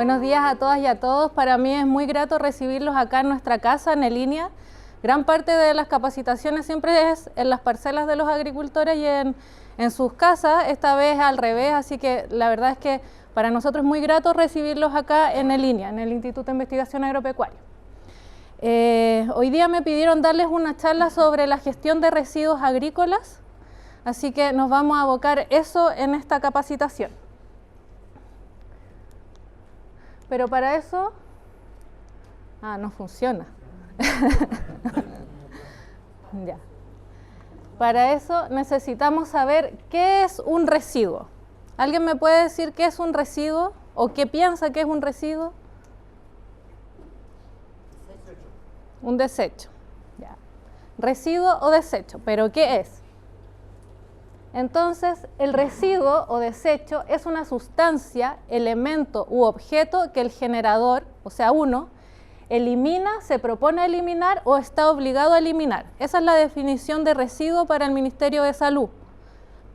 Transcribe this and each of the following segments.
Buenos días a todas y a todos. Para mí es muy grato recibirlos acá en nuestra casa, en Elinia. Gran parte de las capacitaciones siempre es en las parcelas de los agricultores y en sus casas, esta vez al revés, así que la verdad es que para nosotros es muy grato recibirlos acá en Elinia, en el Instituto de Investigación Agropecuaria. Hoy día me pidieron darles una charla sobre la gestión de residuos agrícolas, así que nos vamos a abocar eso en esta capacitación. Pero para eso... no funciona. Ya. Para eso necesitamos saber qué es un residuo. ¿Alguien me puede decir qué es un residuo o qué piensa que es un residuo? Un desecho. Ya. Residuo o desecho, ¿pero qué es? Entonces, el residuo o desecho es una sustancia, elemento u objeto que el generador, o sea, uno, elimina, se propone eliminar o está obligado a eliminar. Esa es la definición de residuo para el Ministerio de Salud.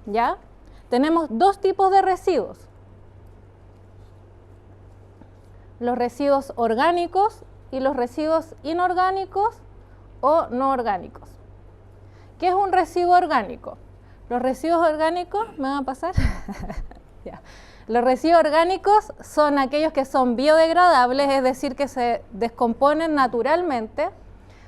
¿Ya? Tenemos dos tipos de residuos. Los residuos orgánicos y los residuos inorgánicos o no orgánicos. ¿Qué es un residuo orgánico? Los residuos orgánicos, ¿me van a pasar? Ya. Los residuos orgánicos son aquellos que son biodegradables, es decir, que se descomponen naturalmente.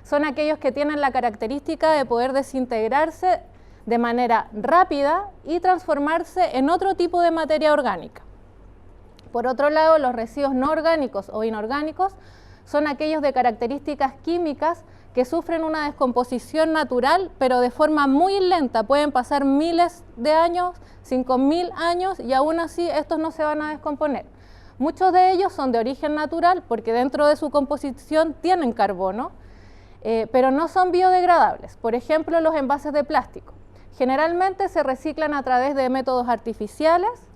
Son aquellos que tienen la característica de poder desintegrarse de manera rápida y transformarse en otro tipo de materia orgánica. Por otro lado, los residuos no orgánicos o inorgánicos son aquellos de características químicas que sufren una descomposición natural, pero de forma muy lenta. Pueden pasar miles de años, 5000 años, y aún así estos no se van a descomponer. Muchos de ellos son de origen natural porque dentro de su composición tienen carbono, pero no son biodegradables. Por ejemplo, los envases de plástico. Generalmente se reciclan a través de métodos artificiales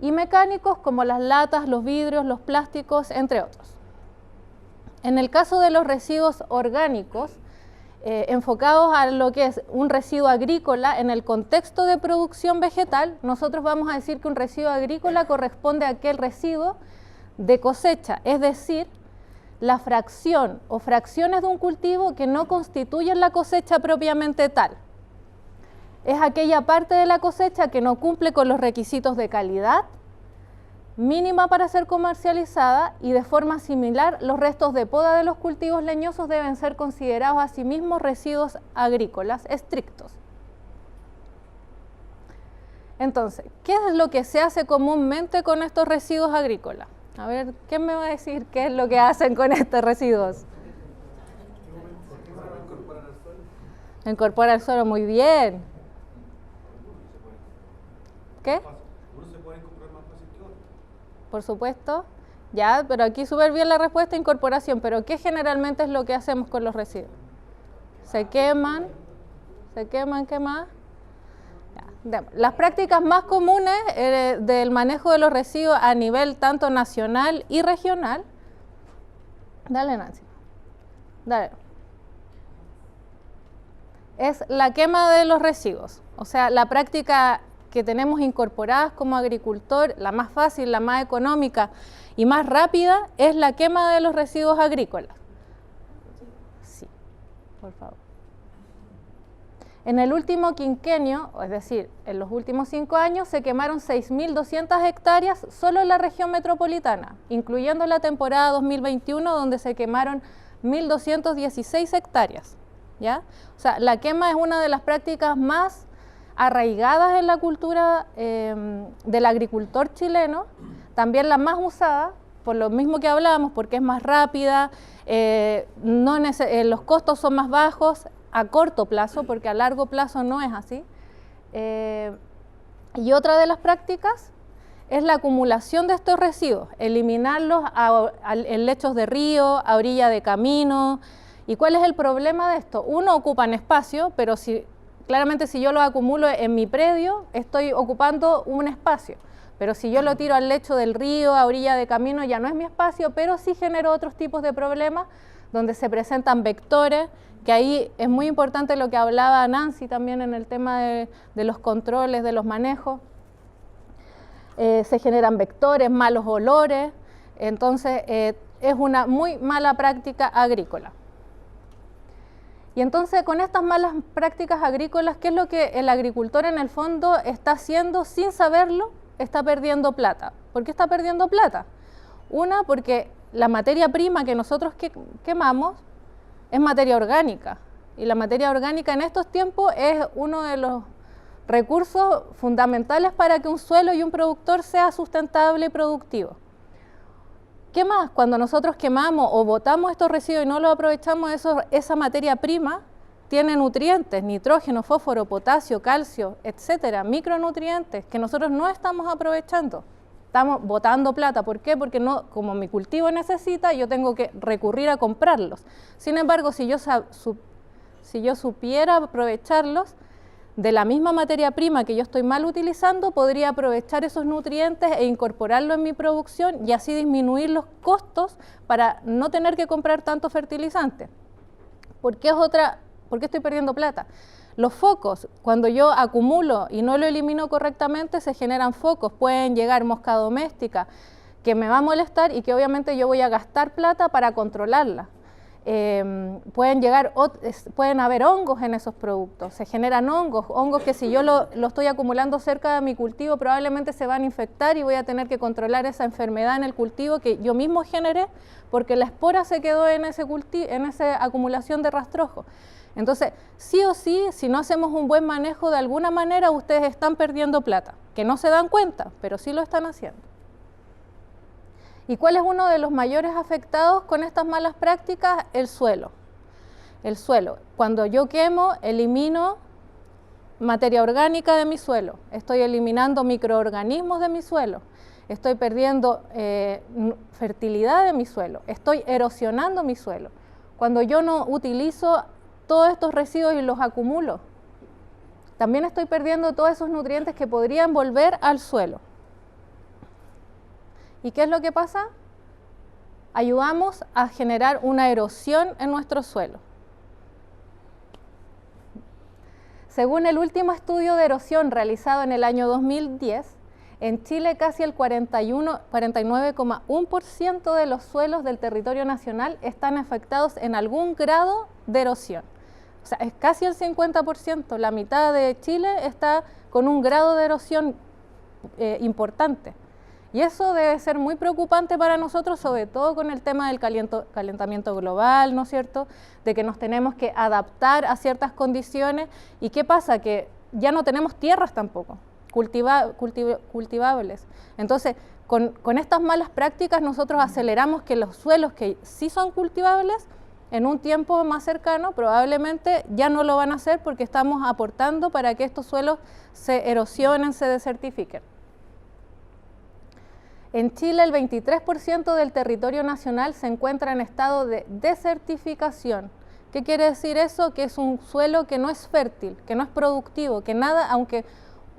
y mecánicos como las latas, los vidrios, los plásticos, entre otros. En el caso de los residuos orgánicos, enfocados a lo que es un residuo agrícola, en el contexto de producción vegetal, nosotros vamos a decir que un residuo agrícola corresponde a aquel residuo de cosecha, es decir, la fracción o fracciones de un cultivo que no constituyen la cosecha propiamente tal. Es aquella parte de la cosecha que no cumple con los requisitos de calidad mínima para ser comercializada, y de forma similar los restos de poda de los cultivos leñosos deben ser considerados asimismo residuos agrícolas estrictos. Entonces, ¿qué es lo que se hace comúnmente con estos residuos agrícolas? A ver, ¿quién me va a decir qué es lo que hacen con estos residuos? Incorpora al suelo, muy bien. ¿Qué? Por supuesto, ya, pero aquí súper bien la respuesta, incorporación. Pero ¿qué generalmente es lo que hacemos con los residuos? Se queman, ¿qué más? Ya. Las prácticas más comunes del manejo de los residuos a nivel tanto nacional y regional. Dale, Nancy. Dale. Es la quema de los residuos, o sea, la práctica que tenemos incorporadas como agricultor, la más fácil, la más económica y más rápida, es la quema de los residuos agrícolas. Sí, por favor. En el último quinquenio, es decir, en los últimos 5 años, se quemaron 6.200 hectáreas solo en la región metropolitana, incluyendo la temporada 2021, donde se quemaron 1.216 hectáreas. ¿Ya? O sea, la quema es una de las prácticas más arraigadas en la cultura del agricultor chileno, también la más usada, por lo mismo que hablábamos, porque es más rápida, los costos son más bajos a corto plazo, porque a largo plazo no es así. Y otra de las prácticas es la acumulación de estos residuos, eliminarlos en lechos de río, a orilla de camino. ¿Y cuál es el problema de esto? Uno, ocupan espacio, pero claramente si yo lo acumulo en mi predio, estoy ocupando un espacio. Pero si yo lo tiro al lecho del río, a orilla de camino, ya no es mi espacio, pero sí genero otros tipos de problemas donde se presentan vectores, que ahí es muy importante lo que hablaba Nancy también en el tema de los controles, de los manejos. Se generan vectores, malos olores, Entonces, es una muy mala práctica agrícola. Y entonces, con estas malas prácticas agrícolas, ¿qué es lo que el agricultor en el fondo está haciendo sin saberlo? Está perdiendo plata. ¿Por qué está perdiendo plata? Una, porque la materia prima que nosotros quemamos es materia orgánica. Y la materia orgánica en estos tiempos es uno de los recursos fundamentales para que un suelo y un productor sea sustentable y productivo. ¿Qué más? Cuando nosotros quemamos o botamos estos residuos y no los aprovechamos, esa materia prima tiene nutrientes, nitrógeno, fósforo, potasio, calcio, etcétera, micronutrientes que nosotros no estamos aprovechando. Estamos botando plata. ¿Por qué? Porque no, como mi cultivo necesita, yo tengo que recurrir a comprarlos. Sin embargo, si yo supiera aprovecharlos, de la misma materia prima que yo estoy mal utilizando, podría aprovechar esos nutrientes e incorporarlo en mi producción y así disminuir los costos para no tener que comprar tanto fertilizante. ¿Por qué estoy perdiendo plata? Los focos, cuando yo acumulo y no lo elimino correctamente, se generan focos, pueden llegar mosca doméstica que me va a molestar y que obviamente yo voy a gastar plata para controlarla. Pueden haber hongos en esos productos, se generan hongos que si yo lo estoy acumulando cerca de mi cultivo probablemente se van a infectar y voy a tener que controlar esa enfermedad en el cultivo que yo mismo generé porque la espora se quedó en esa acumulación de rastrojo. Entonces, sí o sí, si no hacemos un buen manejo de alguna manera, ustedes están perdiendo plata, que no se dan cuenta, pero sí lo están haciendo. ¿Y cuál es uno de los mayores afectados con estas malas prácticas? El suelo. El suelo. Cuando yo quemo, elimino materia orgánica de mi suelo, estoy eliminando microorganismos de mi suelo, estoy perdiendo fertilidad de mi suelo, estoy erosionando mi suelo. Cuando yo no utilizo todos estos residuos y los acumulo, también estoy perdiendo todos esos nutrientes que podrían volver al suelo. ¿Y qué es lo que pasa? Ayudamos a generar una erosión en nuestro suelo. Según el último estudio de erosión realizado en el año 2010, en Chile casi el 49,1% de los suelos del territorio nacional están afectados en algún grado de erosión. O sea, es casi el 50%, la mitad de Chile está con un grado de erosión importante. Y eso debe ser muy preocupante para nosotros, sobre todo con el tema del calentamiento global, ¿no es cierto?, de que nos tenemos que adaptar a ciertas condiciones. ¿Y qué pasa? Que ya no tenemos tierras tampoco cultivables. Entonces, con estas malas prácticas nosotros aceleramos que los suelos que sí son cultivables, en un tiempo más cercano probablemente ya no lo van a hacer porque estamos aportando para que estos suelos se erosionen, se desertifiquen. En Chile el 23% del territorio nacional se encuentra en estado de desertificación. ¿Qué quiere decir eso? Que es un suelo que no es fértil, que no es productivo, que nada, aunque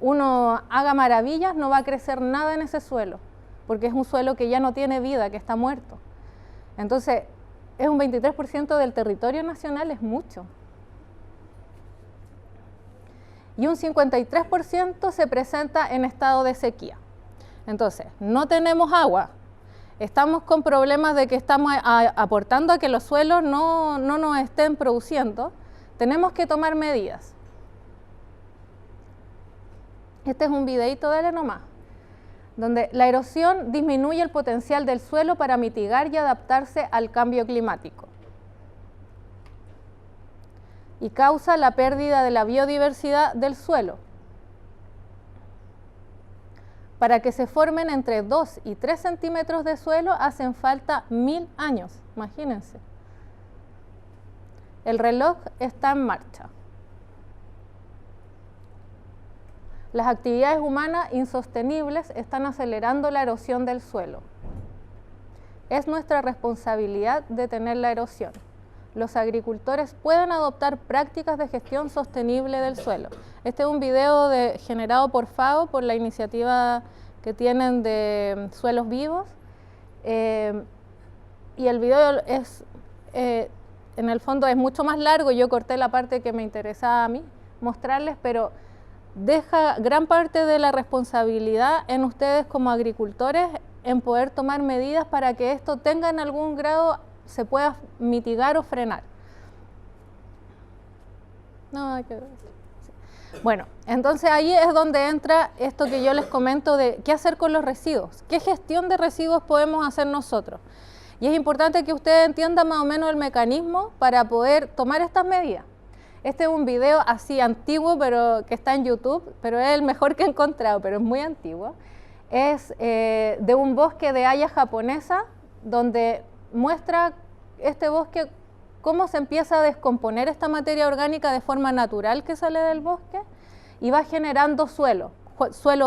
uno haga maravillas, no va a crecer nada en ese suelo, porque es un suelo que ya no tiene vida, que está muerto. Entonces, es un 23% del territorio nacional, es mucho. Y un 53% se presenta en estado de sequía. Entonces, no tenemos agua, estamos con problemas de que estamos aportando a que los suelos no nos estén produciendo, tenemos que tomar medidas. Este es un videito, dale nomás, donde la erosión disminuye el potencial del suelo para mitigar y adaptarse al cambio climático y causa la pérdida de la biodiversidad del suelo. Para que se formen entre 2 y 3 centímetros de suelo hacen falta 1000 años, imagínense. El reloj está en marcha. Las actividades humanas insostenibles están acelerando la erosión del suelo. Es nuestra responsabilidad detener la erosión. Los agricultores pueden adoptar prácticas de gestión sostenible del suelo. Este es un video generado por FAO, por la iniciativa que tienen de suelos vivos. Y el video en el fondo es mucho más largo, yo corté la parte que me interesaba a mí mostrarles, pero deja gran parte de la responsabilidad en ustedes como agricultores en poder tomar medidas para que esto tenga en algún grado, se pueda mitigar o frenar. No, hay que ver. Bueno, entonces ahí es donde entra esto que yo les comento de qué hacer con los residuos, qué gestión de residuos podemos hacer nosotros. Y es importante que ustedes entiendan más o menos el mecanismo para poder tomar estas medidas. Este es un video así antiguo, pero que está en YouTube, pero es el mejor que he encontrado, pero es muy antiguo. Es de un bosque de haya japonesa, donde muestra este bosque cómo se empieza a descomponer esta materia orgánica de forma natural que sale del bosque y va generando suelo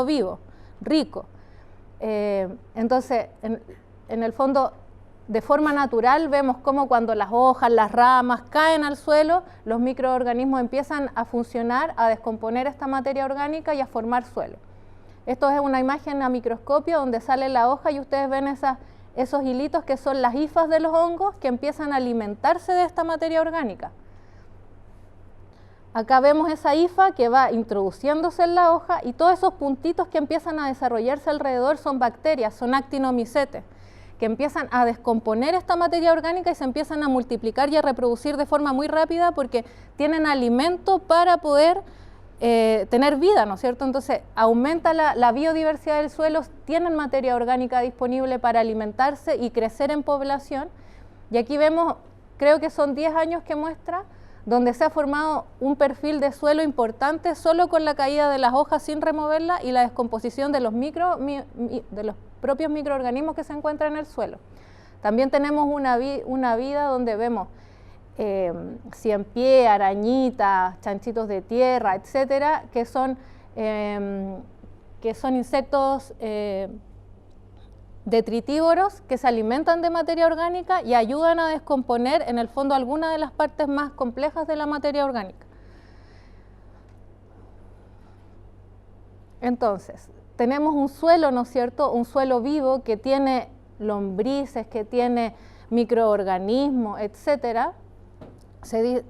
vivo, rico. Entonces, en el fondo, de forma natural vemos cómo cuando las hojas, las ramas caen al suelo, los microorganismos empiezan a funcionar, a descomponer esta materia orgánica y a formar suelo. Esto es una imagen a microscopio donde sale la hoja y ustedes ven esos hilitos que son las hifas de los hongos que empiezan a alimentarse de esta materia orgánica. Acá vemos esa hifa que va introduciéndose en la hoja y todos esos puntitos que empiezan a desarrollarse alrededor son bacterias, son actinomicetes, que empiezan a descomponer esta materia orgánica y se empiezan a multiplicar y a reproducir de forma muy rápida porque tienen alimento para poder tener vida, ¿no es cierto? Entonces aumenta la biodiversidad del suelo, tienen materia orgánica disponible para alimentarse y crecer en población. Y aquí vemos, creo que son 10 años que muestra, donde se ha formado un perfil de suelo importante solo con la caída de las hojas sin removerla y la descomposición de los propios microorganismos que se encuentran en el suelo. También tenemos una vida donde vemos ciempié, arañitas, chanchitos de tierra, etcétera, que son insectos detritívoros que se alimentan de materia orgánica y ayudan a descomponer en el fondo algunas de las partes más complejas de la materia orgánica. Entonces, tenemos un suelo, ¿no es cierto?, un suelo vivo que tiene lombrices, que tiene microorganismos, etcétera. Se dice,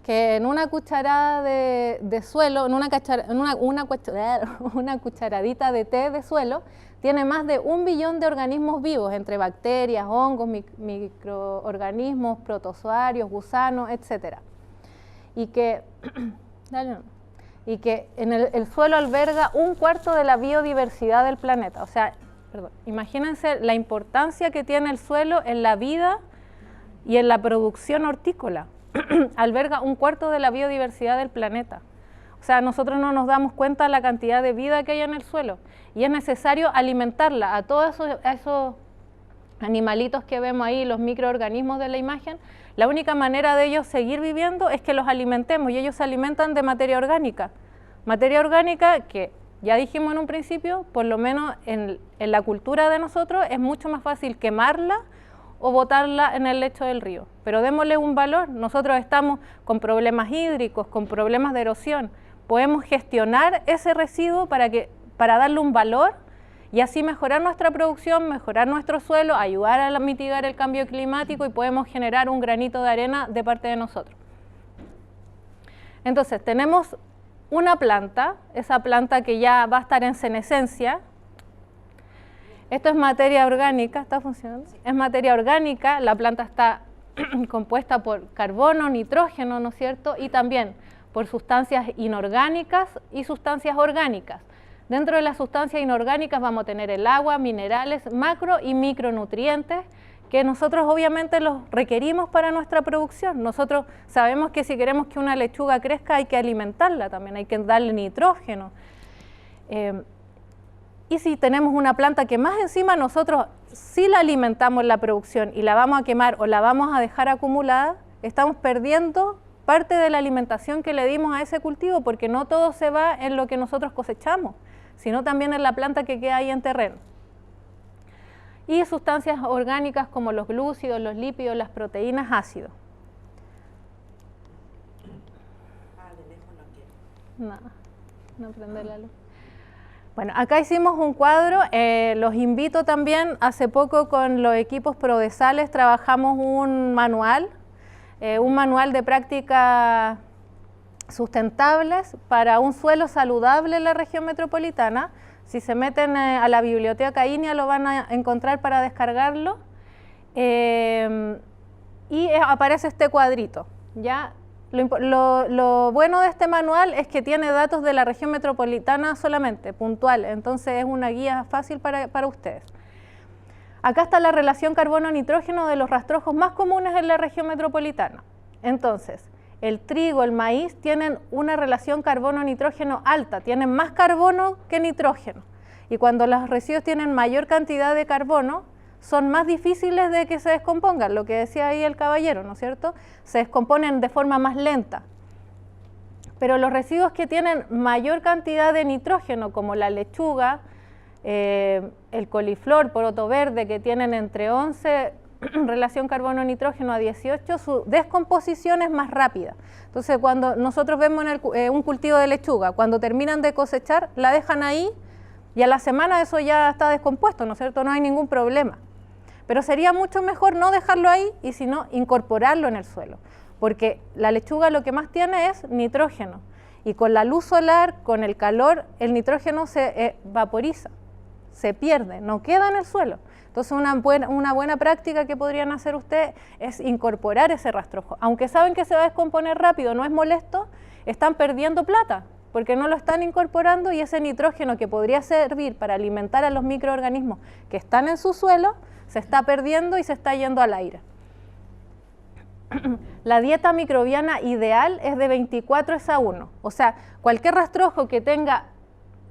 que en una cucharada de suelo, en una cucharadita de té de suelo, tiene más de 1 billón de organismos vivos, entre bacterias, hongos, microorganismos, protozoarios, gusanos, etcétera. Y que en el suelo alberga 1/4 de la biodiversidad del planeta. O sea, imagínense la importancia que tiene el suelo en la vida y en la producción hortícola. Alberga 1/4 de la biodiversidad del planeta. O sea, nosotros no nos damos cuenta de la cantidad de vida que hay en el suelo y es necesario alimentarla a todos esos animalitos que vemos ahí, los microorganismos de la imagen. La única manera de ellos seguir viviendo es que los alimentemos y ellos se alimentan de materia orgánica. Materia orgánica que, ya dijimos en un principio, por lo menos en la cultura de nosotros es mucho más fácil quemarla o botarla en el lecho del río. Pero démosle un valor. Nosotros estamos con problemas hídricos, con problemas de erosión. Podemos gestionar ese residuo para darle un valor y así mejorar nuestra producción, mejorar nuestro suelo, ayudar a mitigar el cambio climático y podemos generar un granito de arena de parte de nosotros. Entonces, tenemos una planta, esa planta que ya va a estar en senescencia. Esto es materia orgánica, ¿está funcionando? Es materia orgánica, la planta está compuesta por carbono, nitrógeno, ¿no es cierto? Y también por sustancias inorgánicas y sustancias orgánicas. Dentro de las sustancias inorgánicas vamos a tener el agua, minerales, macro y micronutrientes, que nosotros obviamente los requerimos para nuestra producción. Nosotros sabemos que si queremos que una lechuga crezca hay que alimentarla también, hay que darle nitrógeno. Y si tenemos una planta que más encima nosotros sí la alimentamos en la producción y la vamos a quemar o la vamos a dejar acumulada, estamos perdiendo parte de la alimentación que le dimos a ese cultivo, porque no todo se va en lo que nosotros cosechamos, sino también en la planta que queda ahí en terreno. Y sustancias orgánicas como los glúcidos, los lípidos, las proteínas, ácidos. No prende la luz. Bueno, acá hicimos un cuadro, los invito también, hace poco con los equipos Prodesales trabajamos un manual de prácticas sustentables para un suelo saludable en la región metropolitana. Si se meten a la biblioteca INEA lo van a encontrar para descargarlo. Y aparece este cuadrito, ¿ya? Lo bueno de este manual es que tiene datos de la región metropolitana solamente, puntual, entonces es una guía fácil para ustedes. Acá está la relación carbono-nitrógeno de los rastrojos más comunes en la región metropolitana. Entonces, el trigo, el maíz tienen una relación carbono-nitrógeno alta, tienen más carbono que nitrógeno. Y cuando los residuos tienen mayor cantidad de carbono, son más difíciles de que se descompongan, lo que decía ahí el caballero, ¿no es cierto? Se descomponen de forma más lenta. Pero los residuos que tienen mayor cantidad de nitrógeno, como la lechuga, el coliflor, poroto verde, que tienen entre 11 relación carbono-nitrógeno a 18, su descomposición es más rápida. Entonces, cuando nosotros vemos un cultivo de lechuga, cuando terminan de cosechar, la dejan ahí y a la semana eso ya está descompuesto, ¿no es cierto? No hay ningún problema. Pero sería mucho mejor no dejarlo ahí y sino incorporarlo en el suelo, porque la lechuga lo que más tiene es nitrógeno y con la luz solar, con el calor, el nitrógeno se vaporiza, se pierde, no queda en el suelo. Entonces una buena práctica que podrían hacer ustedes es incorporar ese rastrojo. Aunque saben que se va a descomponer rápido, no es molesto, están perdiendo plata, porque no lo están incorporando y ese nitrógeno que podría servir para alimentar a los microorganismos que están en su suelo, se está perdiendo y se está yendo al aire. La dieta microbiana ideal es de 24:1, o sea, cualquier rastrojo que tenga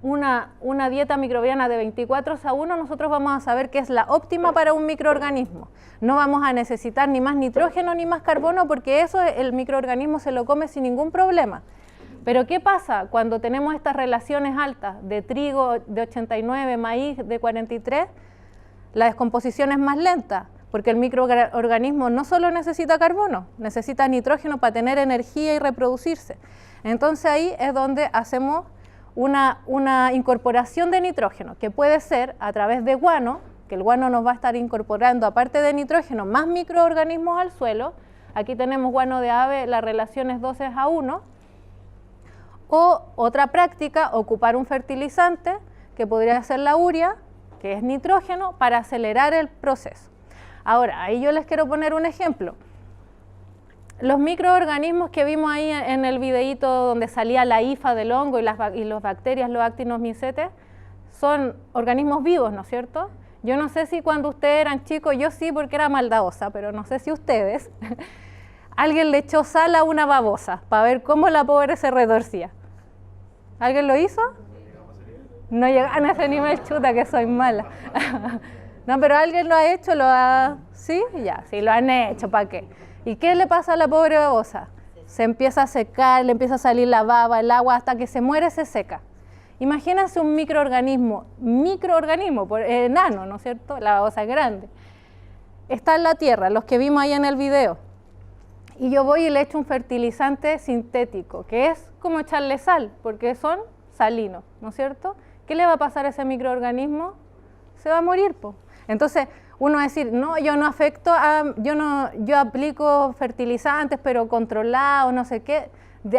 una dieta microbiana de 24:1, nosotros vamos a saber que es la óptima para un microorganismo. No vamos a necesitar ni más nitrógeno ni más carbono porque eso el microorganismo se lo come sin ningún problema. Pero ¿qué pasa cuando tenemos estas relaciones altas de trigo de 89, maíz de 43? La descomposición es más lenta, porque el microorganismo no solo necesita carbono, necesita nitrógeno para tener energía y reproducirse. Entonces ahí es donde hacemos una incorporación de nitrógeno, que puede ser a través de guano, que el guano nos va a estar incorporando, aparte de nitrógeno, más microorganismos al suelo. Aquí tenemos guano de ave, la relación es 12:1. O otra práctica, ocupar un fertilizante, que podría ser la urea, que es nitrógeno, para acelerar el proceso. Ahora, ahí yo les quiero poner un ejemplo. Los microorganismos que vimos ahí en el videíto donde salía la hifa del hongo y las bacterias, los actinomycetes, son organismos vivos, ¿no es cierto? Yo no sé si cuando ustedes eran chicos, yo sí porque era maldadosa, pero no sé si ustedes, alguien le echó sal a una babosa para ver cómo la pobre se retorcía. ¿Alguien lo hizo? No llegan a ese nivel, chuta, que soy mala. No, pero alguien lo ha hecho, ¿sí? Ya, sí, lo han hecho, ¿para qué? ¿Y qué le pasa a la pobre babosa? Se empieza a secar, le empieza a salir la baba, el agua, hasta que se muere, se seca. Imagínense un microorganismo, enano, ¿no es cierto? La babosa es grande. Está en la tierra, los que vimos ahí en el video. Y yo voy y le echo un fertilizante sintético, que es como echarle sal, porque son salinos, ¿no es cierto? ¿Qué le va a pasar a ese microorganismo? Se va a morir, po. Entonces, uno va a decir, no, yo no afecto yo aplico fertilizantes, pero controlados, no sé qué.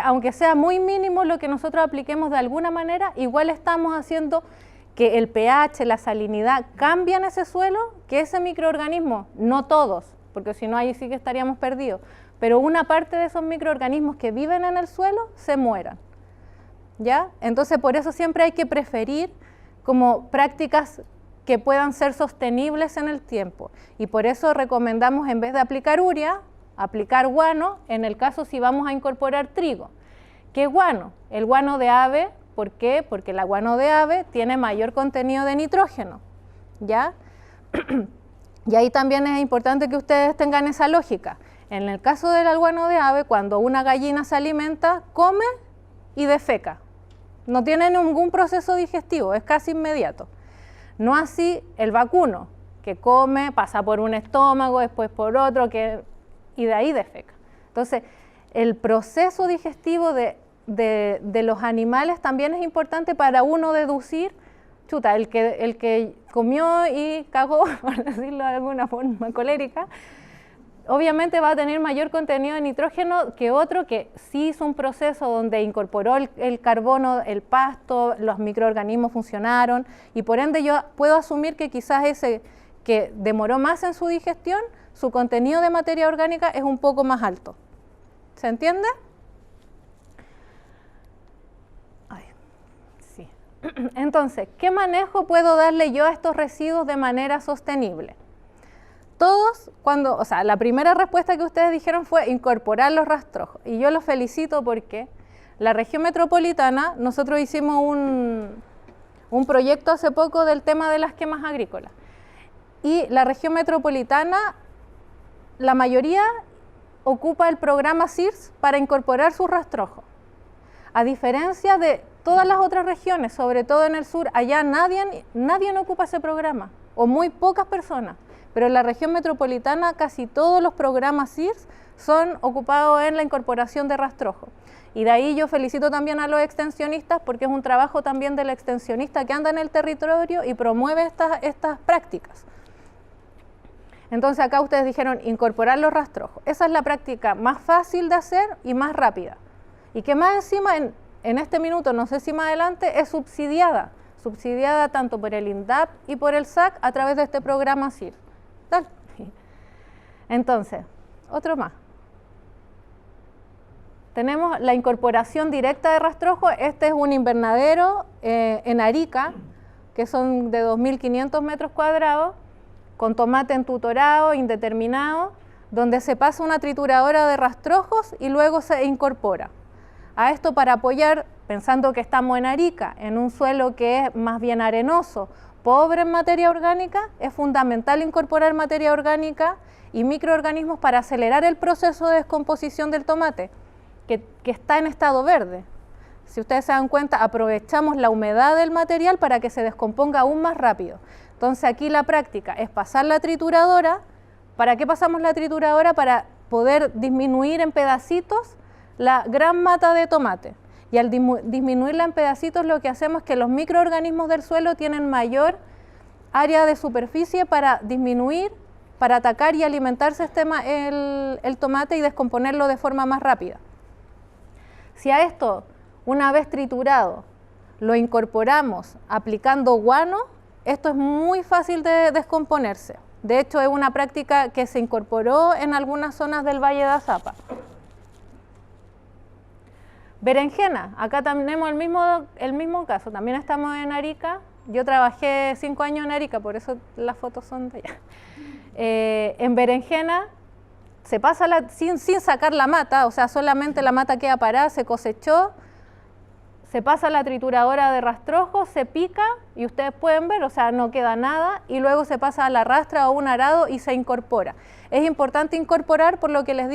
Aunque sea muy mínimo lo que nosotros apliquemos de alguna manera, igual estamos haciendo que el pH, la salinidad cambie en ese suelo, que ese microorganismo, no todos, porque si no ahí sí que estaríamos perdidos, pero una parte de esos microorganismos que viven en el suelo se mueran. ¿Ya? Entonces, por eso siempre hay que preferir como prácticas que puedan ser sostenibles en el tiempo. Y por eso recomendamos, en vez de aplicar urea, aplicar guano, en el caso si vamos a incorporar trigo. ¿Qué guano? El guano de ave. ¿Por qué? Porque el guano de ave tiene mayor contenido de nitrógeno. ¿Ya? Y ahí también es importante que ustedes tengan esa lógica. En el caso del guano de ave, cuando una gallina se alimenta, come y defeca. No tiene ningún proceso digestivo, es casi inmediato. No así el vacuno, que come, pasa por un estómago, después por otro, y de ahí defeca. Entonces, el proceso digestivo de los animales también es importante para uno deducir, chuta, el que comió y cagó, por decirlo de alguna forma colérica, obviamente va a tener mayor contenido de nitrógeno que otro que sí hizo un proceso donde incorporó el carbono, el pasto, los microorganismos funcionaron, y por ende yo puedo asumir que quizás ese que demoró más en su digestión, su contenido de materia orgánica es un poco más alto. ¿Se entiende? Ay, sí. Entonces, ¿qué manejo puedo darle yo a estos residuos de manera sostenible? Todos, o sea, la primera respuesta que ustedes dijeron fue incorporar los rastrojos. Y yo los felicito porque la región metropolitana, nosotros hicimos un proyecto hace poco del tema de las quemas agrícolas. Y la región metropolitana, la mayoría ocupa el programa CIRS para incorporar sus rastrojos. A diferencia de todas las otras regiones, sobre todo en el sur, allá nadie no ocupa ese programa, o muy pocas personas. Pero en la región metropolitana casi todos los programas CIRS son ocupados en la incorporación de rastrojos. Y de ahí yo felicito también a los extensionistas porque es un trabajo también del extensionista que anda en el territorio y promueve estas prácticas. Entonces acá ustedes dijeron incorporar los rastrojos. Esa es la práctica más fácil de hacer y más rápida. Y que más encima en este minuto, no sé si más adelante, es subsidiada tanto por el INDAP y por el SAC a través de este programa CIRS. Tal. Entonces, otro más. Tenemos la incorporación directa de rastrojos. Este es un invernadero en Arica, que son de 2.500 metros cuadrados, con tomate entutorado, indeterminado, donde se pasa una trituradora de rastrojos y luego se incorpora. A esto para apoyar, pensando que estamos en Arica, en un suelo que es más bien arenoso, pobre en materia orgánica, es fundamental incorporar materia orgánica y microorganismos para acelerar el proceso de descomposición del tomate, que está en estado verde. Si ustedes se dan cuenta, aprovechamos la humedad del material para que se descomponga aún más rápido. Entonces aquí la práctica es pasar la trituradora. ¿Para qué pasamos la trituradora? Para poder disminuir en pedacitos la gran mata de tomate. Y al disminuirla en pedacitos lo que hacemos es que los microorganismos del suelo tienen mayor área de superficie para disminuir, para atacar y alimentarse el tomate y descomponerlo de forma más rápida. Si a esto, una vez triturado, lo incorporamos aplicando guano, esto es muy fácil de descomponerse. De hecho, es una práctica que se incorporó en algunas zonas del Valle de Azapa. Berenjena, acá tenemos el mismo caso, también estamos en Arica. Yo trabajé 5 años en Arica, por eso las fotos son de allá. En berenjena se pasa sin sacar la mata, o sea, solamente la mata queda parada, se cosechó, se pasa la trituradora de rastrojo, se pica y ustedes pueden ver, o sea, no queda nada, y luego se pasa a la rastra o un arado y se incorpora. Es importante incorporar por lo que les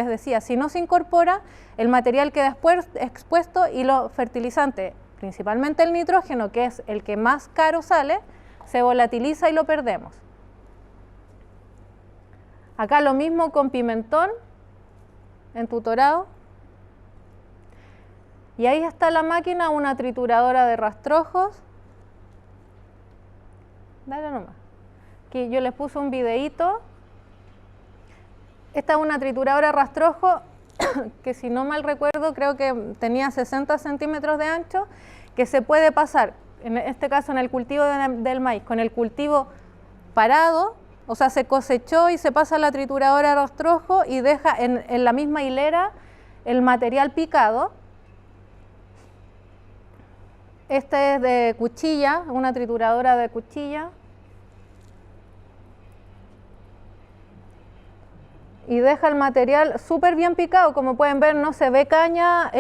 decía, si no se incorpora, el material queda expuesto y los fertilizantes, principalmente el nitrógeno, que es el que más caro sale, se volatiliza y lo perdemos. Acá lo mismo con pimentón entutorado. Y ahí está la máquina, una trituradora de rastrojos. Dale nomás. Aquí yo les puse un videíto. Esta es una trituradora de rastrojo que, si no mal recuerdo, creo que tenía 60 centímetros de ancho, que se puede pasar, en este caso en el cultivo del maíz, con el cultivo parado, o sea, se cosechó y se pasa la trituradora de rastrojo y deja en la misma hilera el material picado. Este es de cuchilla, una trituradora de cuchilla. Y deja el material súper bien picado, como pueden ver no se ve caña,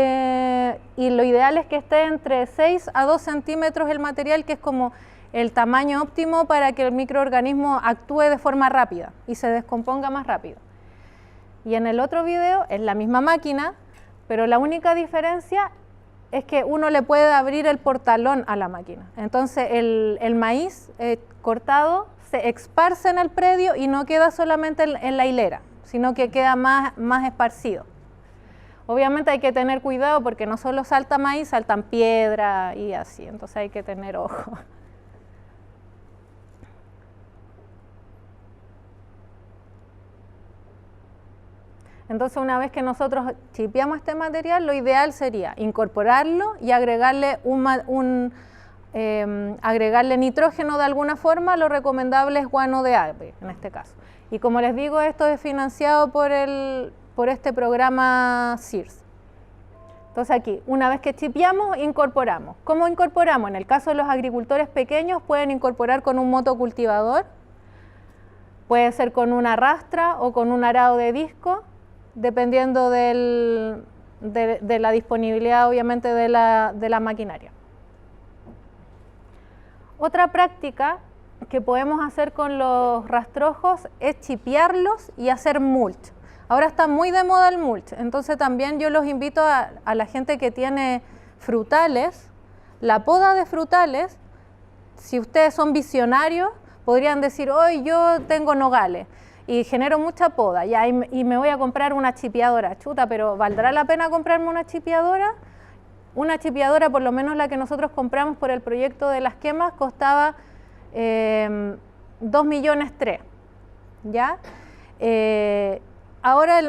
y lo ideal es que esté entre 6 a 2 centímetros el material, que es como el tamaño óptimo para que el microorganismo actúe de forma rápida y se descomponga más rápido. Y en el otro video es la misma máquina, pero la única diferencia es que uno le puede abrir el portalón a la máquina. Entonces el maíz cortado se esparce en el predio y no queda solamente en la hilera, sino que queda más esparcido. Obviamente hay que tener cuidado porque no solo salta maíz, saltan piedra y así, entonces hay que tener ojo. Entonces, una vez que nosotros chipeamos este material, lo ideal sería incorporarlo y agregarle agregarle nitrógeno de alguna forma. Lo recomendable es guano de ave, en este caso. Y como les digo, esto es financiado por este programa SEARS. Entonces aquí, una vez que chipeamos, incorporamos. ¿Cómo incorporamos? En el caso de los agricultores pequeños, pueden incorporar con un motocultivador, puede ser con una rastra o con un arado de disco, dependiendo de la disponibilidad, obviamente, de la maquinaria. Otra práctica que podemos hacer con los rastrojos es chipearlos y hacer mulch. Ahora está muy de moda el mulch, entonces también yo los invito a la gente que tiene frutales, la poda de frutales. Si ustedes son visionarios, podrían decir, hoy yo tengo nogales y genero mucha poda y me voy a comprar una chipeadora. Chuta, pero ¿valdrá la pena comprarme una chipeadora? Una chipeadora, por lo menos la que nosotros compramos por el proyecto de las quemas, costaba 2,3 millones, ¿ya? Ahora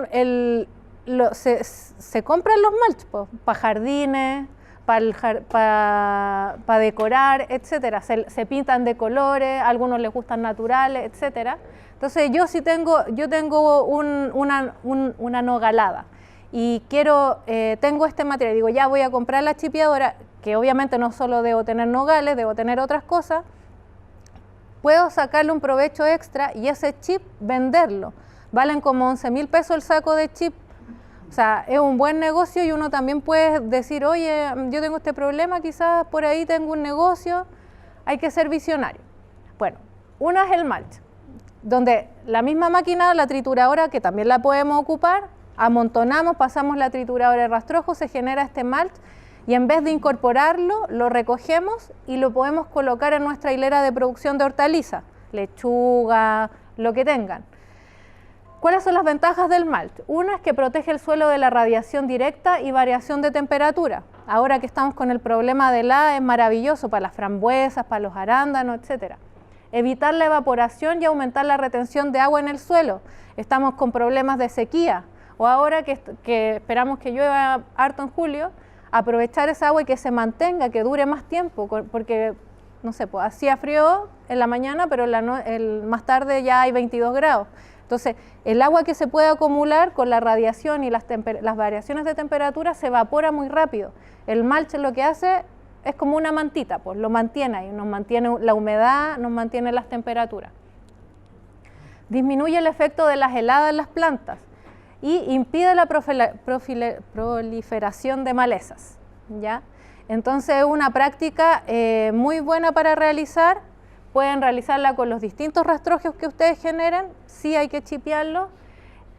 se compran los mulch para jardines, para decorar, etcétera. Se pintan de colores, a algunos les gustan naturales, etcétera. Entonces yo tengo una nogalada y tengo este material, digo, ya voy a comprar la chipeadora, que obviamente no solo debo tener nogales, debo tener otras cosas. Puedo sacarle un provecho extra y ese chip venderlo. Valen como 11,000 pesos el saco de chip. O sea, es un buen negocio y uno también puede decir, oye, yo tengo este problema, quizás por ahí tengo un negocio. Hay que ser visionario. Bueno, una es el mulch, donde la misma máquina, la trituradora, que también la podemos ocupar, amontonamos, pasamos la trituradora de rastrojo, se genera este mulch y en vez de incorporarlo, lo recogemos y lo podemos colocar en nuestra hilera de producción de hortalizas, lechuga, lo que tengan. ¿Cuáles son las ventajas del mulch? Una es que protege el suelo de la radiación directa y variación de temperatura. Ahora que estamos con el problema de es maravilloso para las frambuesas, para los arándanos, etc. Evitar la evaporación y aumentar la retención de agua en el suelo. Estamos con problemas de sequía. O ahora que esperamos que llueva harto en julio, aprovechar esa agua y que se mantenga, que dure más tiempo, porque, no sé, pues hacía frío en la mañana, pero más tarde ya hay 22 grados. Entonces, el agua que se puede acumular con la radiación y las variaciones de temperatura se evapora muy rápido. El mulch lo que hace es como una mantita, pues lo mantiene ahí, nos mantiene la humedad, nos mantiene las temperaturas. Disminuye el efecto de las heladas en las plantas y impide la proliferación de malezas, ¿ya? Entonces es una práctica muy buena para realizar. Pueden realizarla con los distintos rastrojos que ustedes generen, sí hay que chipearlo.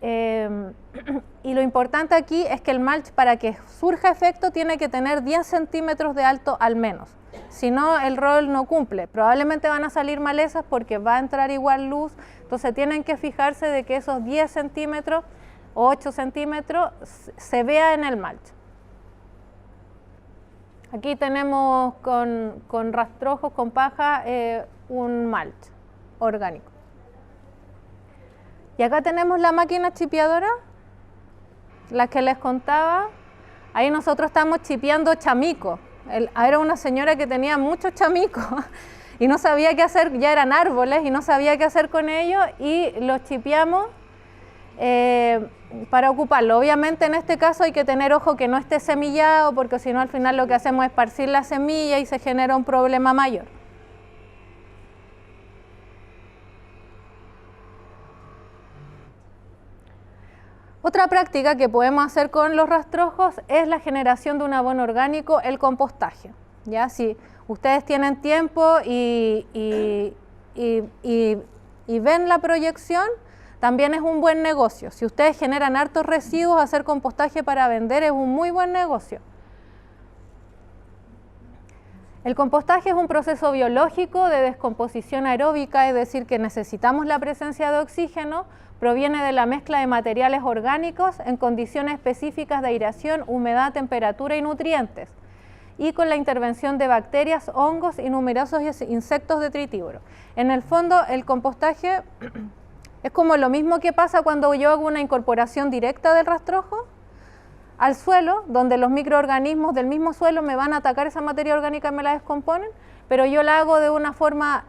Y lo importante aquí es que el mulch, para que surja efecto, tiene que tener 10 centímetros de alto al menos. Si no, el rol no cumple. Probablemente van a salir malezas porque va a entrar igual luz. Entonces tienen que fijarse de que esos 10 centímetros o 8 centímetros se vea en el mulch. Aquí tenemos con rastrojos, con paja, un mulch orgánico. Y acá tenemos la máquina chipeadora, la que les contaba. Ahí nosotros estamos chipeando chamicos. Era una señora que tenía muchos chamicos y no sabía qué hacer, ya eran árboles y no sabía qué hacer con ellos y los chipeamos para ocuparlo. Obviamente en este caso hay que tener ojo que no esté semillado, porque si no al final lo que hacemos es esparcir la semilla y se genera un problema mayor. Otra práctica que podemos hacer con los rastrojos es la generación de un abono orgánico, el compostaje. ¿Ya? Si ustedes tienen tiempo y ven la proyección, también es un buen negocio. Si ustedes generan hartos residuos, hacer compostaje para vender es un muy buen negocio. El compostaje es un proceso biológico de descomposición aeróbica, es decir, que necesitamos la presencia de oxígeno. Proviene de la mezcla de materiales orgánicos en condiciones específicas de aireación, humedad, temperatura y nutrientes, y con la intervención de bacterias, hongos y numerosos insectos detritívoros. En el fondo, el compostaje Es como lo mismo que pasa cuando yo hago una incorporación directa del rastrojo al suelo, donde los microorganismos del mismo suelo me van a atacar esa materia orgánica y me la descomponen, pero yo la hago de una forma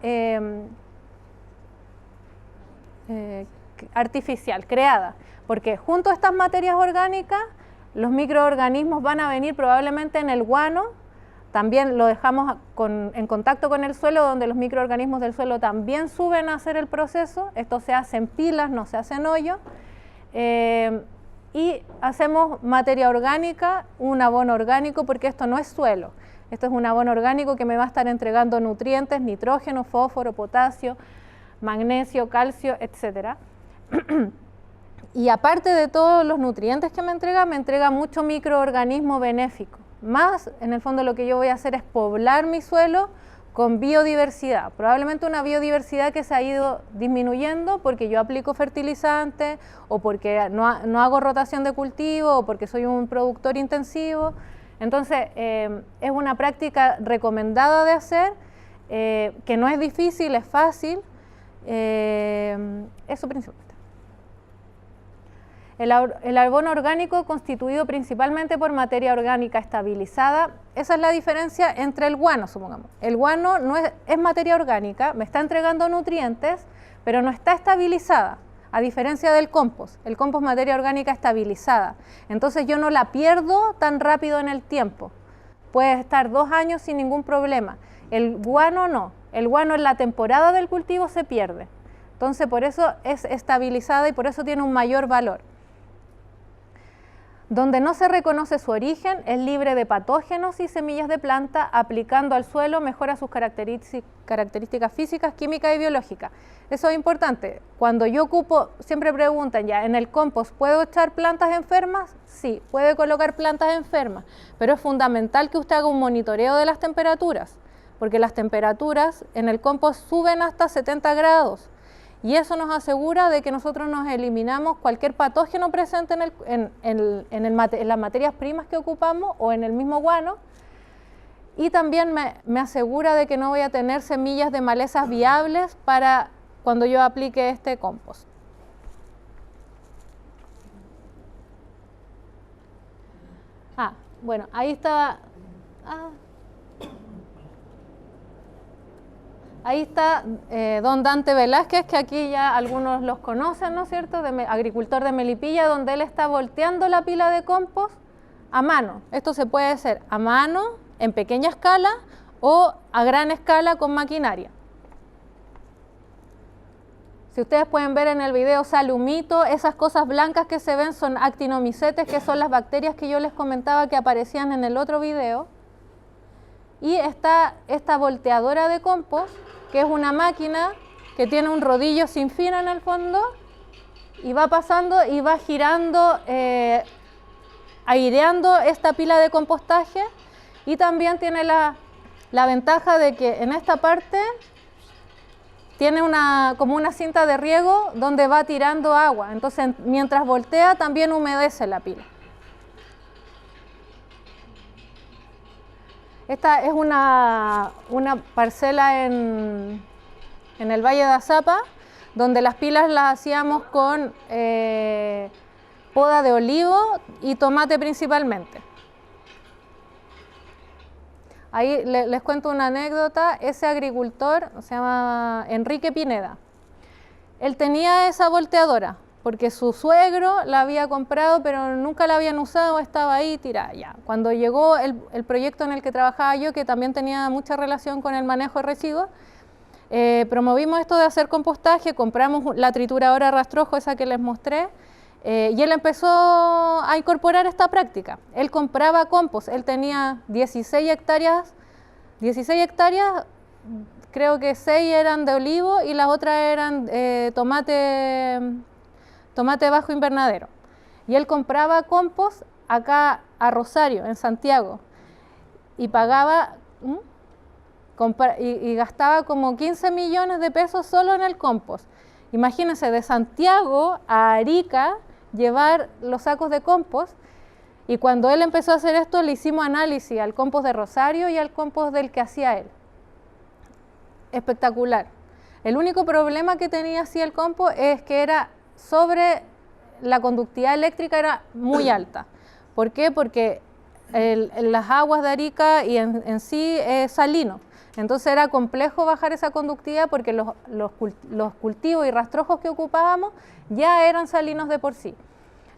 artificial, creada, porque junto a estas materias orgánicas, los microorganismos van a venir probablemente en el guano, también lo dejamos en contacto con el suelo, donde los microorganismos del suelo también suben a hacer el proceso. Esto se hace en pilas, no se hace en hoyo. Y hacemos materia orgánica, un abono orgánico, porque esto no es suelo. Esto es un abono orgánico que me va a estar entregando nutrientes, nitrógeno, fósforo, potasio, magnesio, calcio, etc. Y aparte de todos los nutrientes que me entrega mucho microorganismo benéfico. Más, en el fondo, lo que yo voy a hacer es poblar mi suelo con biodiversidad. Probablemente una biodiversidad que se ha ido disminuyendo porque yo aplico fertilizantes o porque no hago rotación de cultivo o porque soy un productor intensivo. Entonces, es una práctica recomendada de hacer, que no es difícil, es fácil. Eso principalmente. El abono orgánico constituido principalmente por materia orgánica estabilizada, esa es la diferencia entre el guano, supongamos. El guano no es materia orgánica, me está entregando nutrientes, pero no está estabilizada, a diferencia del compost. El compost es materia orgánica estabilizada, entonces yo no la pierdo tan rápido en el tiempo. Puede estar 2 años sin ningún problema. El guano no, el guano en la temporada del cultivo se pierde. Entonces por eso es estabilizada y por eso tiene un mayor valor. Donde no se reconoce su origen, es libre de patógenos y semillas de planta, aplicando al suelo mejora sus características físicas, químicas y biológicas. Eso es importante. Cuando yo ocupo, siempre preguntan ya, ¿en el compost puedo echar plantas enfermas? Sí, puede colocar plantas enfermas, pero es fundamental que usted haga un monitoreo de las temperaturas, porque las temperaturas en el compost suben hasta 70 grados. Y eso nos asegura de que nosotros nos eliminamos cualquier patógeno presente en las materias primas que ocupamos o en el mismo guano. Y también me asegura de que no voy a tener semillas de malezas viables para cuando yo aplique este compost. Bueno, ahí estaba... Ahí está don Dante Velázquez, que aquí ya algunos los conocen, ¿no es cierto?, agricultor de Melipilla, donde él está volteando la pila de compost a mano. Esto se puede hacer a mano, en pequeña escala, o a gran escala con maquinaria. Si ustedes pueden ver en el video, sale humito, esas cosas blancas que se ven son actinomicetes, que son las bacterias que yo les comentaba que aparecían en el otro video. Y está esta volteadora de compost, que es una máquina que tiene un rodillo sin fin en el fondo y va pasando y va girando, aireando esta pila de compostaje, y también tiene la ventaja de que en esta parte tiene como una cinta de riego donde va tirando agua, entonces mientras voltea también humedece la pila. Esta es una parcela en el Valle de Azapa, donde las pilas las hacíamos con poda de olivo y tomate principalmente. Ahí les cuento una anécdota. Ese agricultor se llama Enrique Pineda. Él tenía esa volteadora porque su suegro la había comprado, pero nunca la habían usado, estaba ahí tirada ya. Cuando llegó el proyecto en el que trabajaba yo, que también tenía mucha relación con el manejo de residuos, promovimos esto de hacer compostaje, compramos la trituradora rastrojo, esa que les mostré, y él empezó a incorporar esta práctica. Él compraba compost, él tenía 16 hectáreas, creo que 6 eran de olivo y las otras eran tomate bajo invernadero. Y él compraba compost acá a Rosario, en Santiago, y pagaba y gastaba como 15 millones de pesos solo en el compost. Imagínense, de Santiago a Arica llevar los sacos de compost, y cuando él empezó a hacer esto le hicimos análisis al compost de Rosario y al compost del que hacía él. Espectacular. El único problema que tenía así el compost es que era sobre la conductividad eléctrica era muy alta. ¿Por qué? Porque las aguas de Arica y en sí es salino. Entonces era complejo bajar esa conductividad porque los cultivos y rastrojos que ocupábamos ya eran salinos de por sí.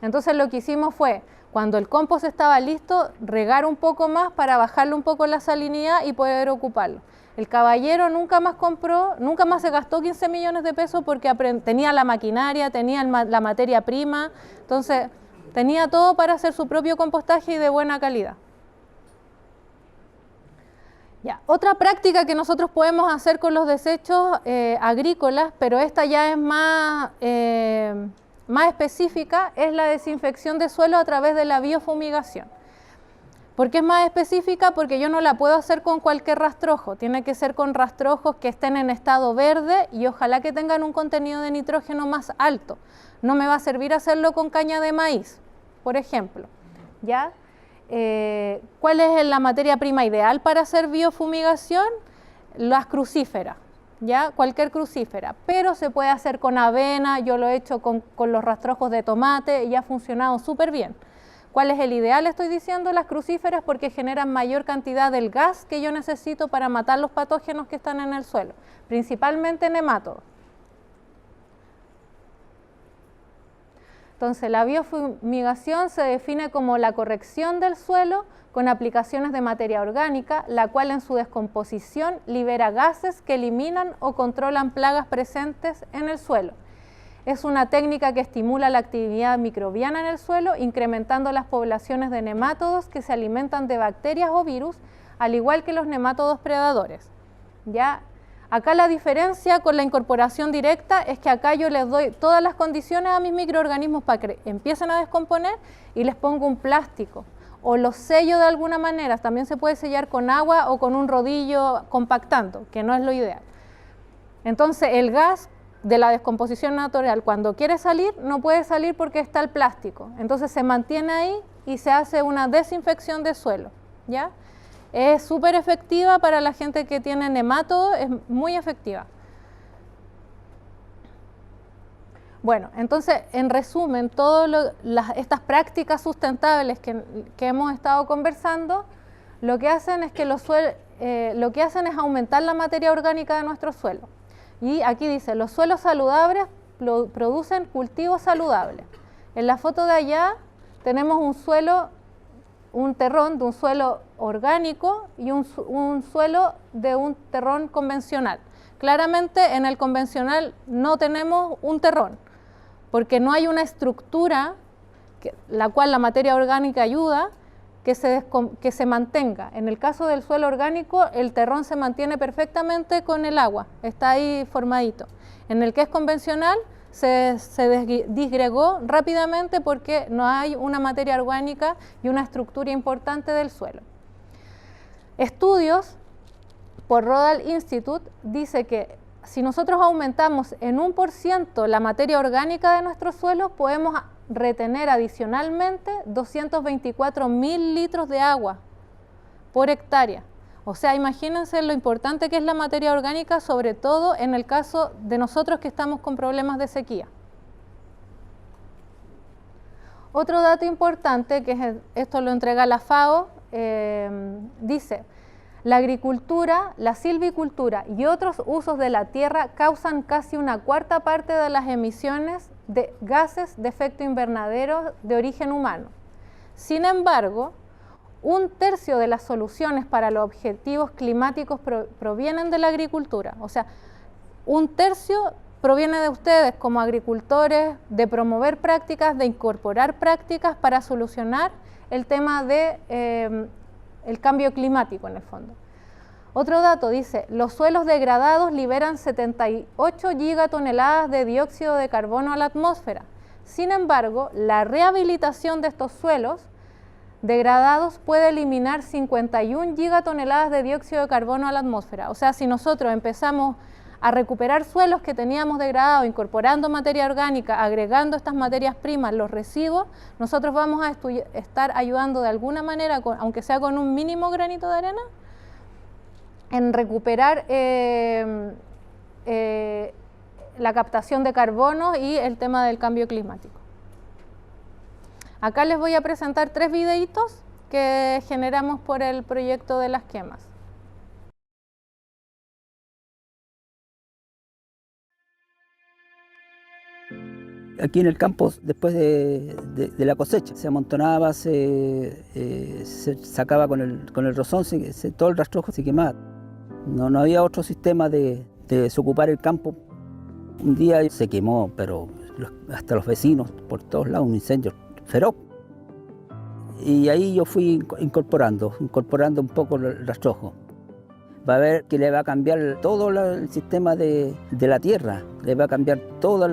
Entonces lo que hicimos fue, cuando el compost estaba listo, regar un poco más para bajarle un poco la salinidad y poder ocuparlo. El caballero nunca más compró, nunca más se gastó 15 millones de pesos porque tenía la maquinaria, tenía la materia prima, entonces tenía todo para hacer su propio compostaje y de buena calidad. Ya, otra práctica que nosotros podemos hacer con los desechos agrícolas, pero esta ya es más específica, es la desinfección de suelo a través de la biofumigación. ¿Por qué es más específica? Porque yo no la puedo hacer con cualquier rastrojo, tiene que ser con rastrojos que estén en estado verde y ojalá que tengan un contenido de nitrógeno más alto. No me va a servir hacerlo con caña de maíz, por ejemplo. ¿Ya? ¿Cuál es la materia prima ideal para hacer biofumigación? Las crucíferas, ¿ya? Cualquier crucífera, pero se puede hacer con avena, yo lo he hecho con los rastrojos de tomate y ha funcionado súper bien. ¿Cuál es el ideal? Estoy diciendo las crucíferas porque generan mayor cantidad del gas que yo necesito para matar los patógenos que están en el suelo, principalmente nemátodos. Entonces, la biofumigación se define como la corrección del suelo con aplicaciones de materia orgánica, la cual en su descomposición libera gases que eliminan o controlan plagas presentes en el suelo. Es una técnica que estimula la actividad microbiana en el suelo, incrementando las poblaciones de nemátodos que se alimentan de bacterias o virus, al igual que los nemátodos predadores. ¿Ya? Acá la diferencia con la incorporación directa es que acá yo les doy todas las condiciones a mis microorganismos para que empiecen a descomponer y les pongo un plástico o los sello de alguna manera. También se puede sellar con agua o con un rodillo compactando, que no es lo ideal. Entonces el gas de la descomposición natural, cuando quiere salir, no puede salir porque está el plástico. Entonces se mantiene ahí y se hace una desinfección de suelo, ¿ya? Es súper efectiva para la gente que tiene nematodo, es muy efectiva. Bueno, entonces, en resumen, todas estas prácticas sustentables que hemos estado conversando, lo que hacen es que es aumentar la materia orgánica de nuestro suelo. Y aquí dice, los suelos saludables producen cultivos saludables. En la foto de allá tenemos un terrón de un suelo orgánico y un suelo de un terrón convencional. Claramente en el convencional no tenemos un terrón, porque no hay una estructura la cual la materia orgánica ayuda que se mantenga. En el caso del suelo orgánico, el terrón se mantiene perfectamente con el agua, está ahí formadito. En el que es convencional, se disgregó rápidamente porque no hay una materia orgánica y una estructura importante del suelo. Estudios por Rodal Institute dice que si nosotros aumentamos en 1% la materia orgánica de nuestros suelos, podemos retener adicionalmente 224.000 litros de agua por hectárea. O sea, imagínense lo importante que es la materia orgánica, sobre todo en el caso de nosotros que estamos con problemas de sequía. Otro dato importante, esto lo entrega la FAO, dice, la agricultura, la silvicultura y otros usos de la tierra causan casi una cuarta parte de las emisiones de gases de efecto invernadero de origen humano. Sin embargo, 1/3 de las soluciones para los objetivos climáticos provienen de la agricultura. O sea, 1/3 proviene de ustedes como agricultores, de promover prácticas, de incorporar prácticas para solucionar el tema de el cambio climático en el fondo. Otro dato dice, los suelos degradados liberan 78 gigatoneladas de dióxido de carbono a la atmósfera. Sin embargo, la rehabilitación de estos suelos degradados puede eliminar 51 gigatoneladas de dióxido de carbono a la atmósfera. O sea, si nosotros empezamos a recuperar suelos que teníamos degradados, incorporando materia orgánica, agregando estas materias primas, los residuos, nosotros vamos a estar ayudando de alguna manera, aunque sea con un mínimo granito de arena, en recuperar la captación de carbono y el tema del cambio climático. Acá les voy a presentar 3 videitos que generamos por el proyecto de las quemas. Aquí en el campo, después de la cosecha, se amontonaba, se sacaba con el rozón, todo el rastrojo se quemaba. No había otro sistema de desocupar el campo. Un día se quemó, pero hasta los vecinos, por todos lados, un incendio feroz. Y ahí yo fui incorporando un poco el rastrojo. Va a ver que le va a cambiar todo el sistema de la tierra, le va a cambiar todos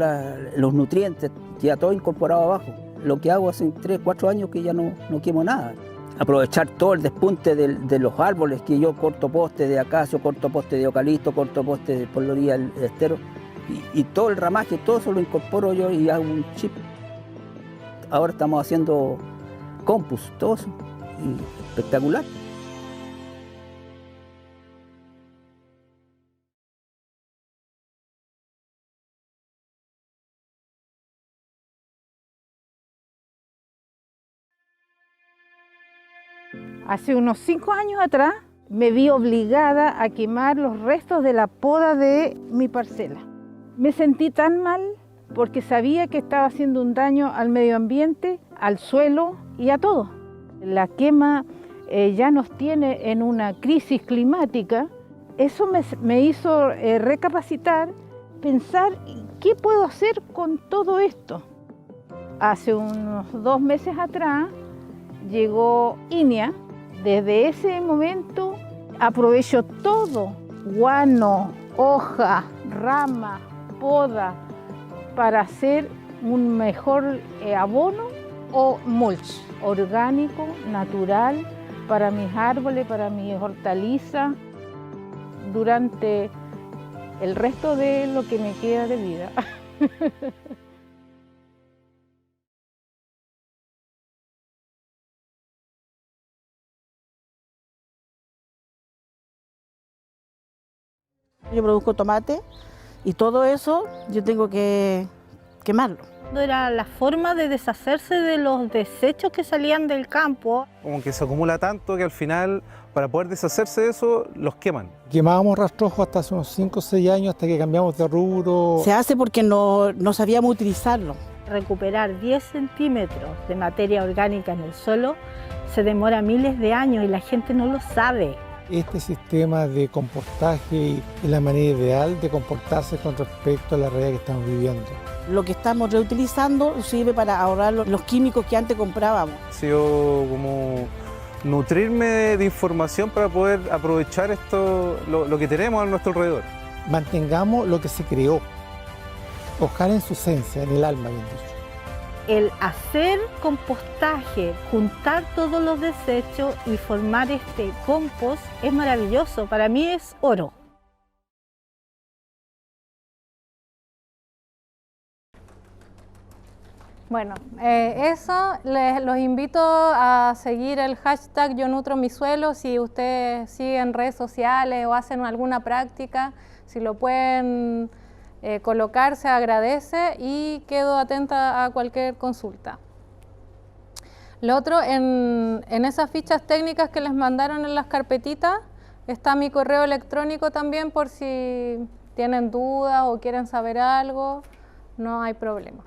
los nutrientes, ya todo incorporado abajo. Lo que hago hace 3, 4 años que ya no quemo nada. Aprovechar todo el despunte de los árboles, que yo corto postes de acacio, corto postes de eucalipto, corto postes por la orilla del estero, y todo el ramaje, todo eso lo incorporo yo y hago un chip. Ahora estamos haciendo compost, todo eso, y espectacular. Hace unos 5 años atrás me vi obligada a quemar los restos de la poda de mi parcela. Me sentí tan mal porque sabía que estaba haciendo un daño al medio ambiente, al suelo y a todo. La quema ya nos tiene en una crisis climática. Eso me hizo recapacitar, pensar qué puedo hacer con todo esto. Hace unos 2 meses atrás llegó INEA. Desde ese momento aprovecho todo, guano, hoja, rama, poda, para hacer un mejor abono o mulch orgánico, natural, para mis árboles, para mis hortalizas, durante el resto de lo que me queda de vida. Yo produzco tomate y todo eso yo tengo que quemarlo. Era la forma de deshacerse de los desechos que salían del campo. Como que se acumula tanto que al final, para poder deshacerse de eso, los queman. Quemábamos rastrojo hasta hace unos 5 o 6 años, hasta que cambiamos de rubro. Se hace porque no sabíamos utilizarlo. Recuperar 10 centímetros de materia orgánica en el suelo se demora miles de años y la gente no lo sabe. Este sistema de compostaje es la manera ideal de comportarse con respecto a la realidad que estamos viviendo. Lo que estamos reutilizando sirve para ahorrar los químicos que antes comprábamos. Ha sido como nutrirme de información para poder aprovechar lo que tenemos a nuestro alrededor. Mantengamos lo que se creó, ojalá en su esencia, en el alma, bien dicho. El hacer compostaje, juntar todos los desechos y formar este compost es maravilloso, para mí es oro. Bueno, eso, los invito a seguir el hashtag Yo Nutro Mi Suelo. Si ustedes siguen redes sociales o hacen alguna práctica, si lo pueden colocar, se agradece, y quedo atenta a cualquier consulta. Lo otro, en esas fichas técnicas que les mandaron en las carpetitas, está mi correo electrónico también, por si tienen dudas o quieren saber algo, no hay problema.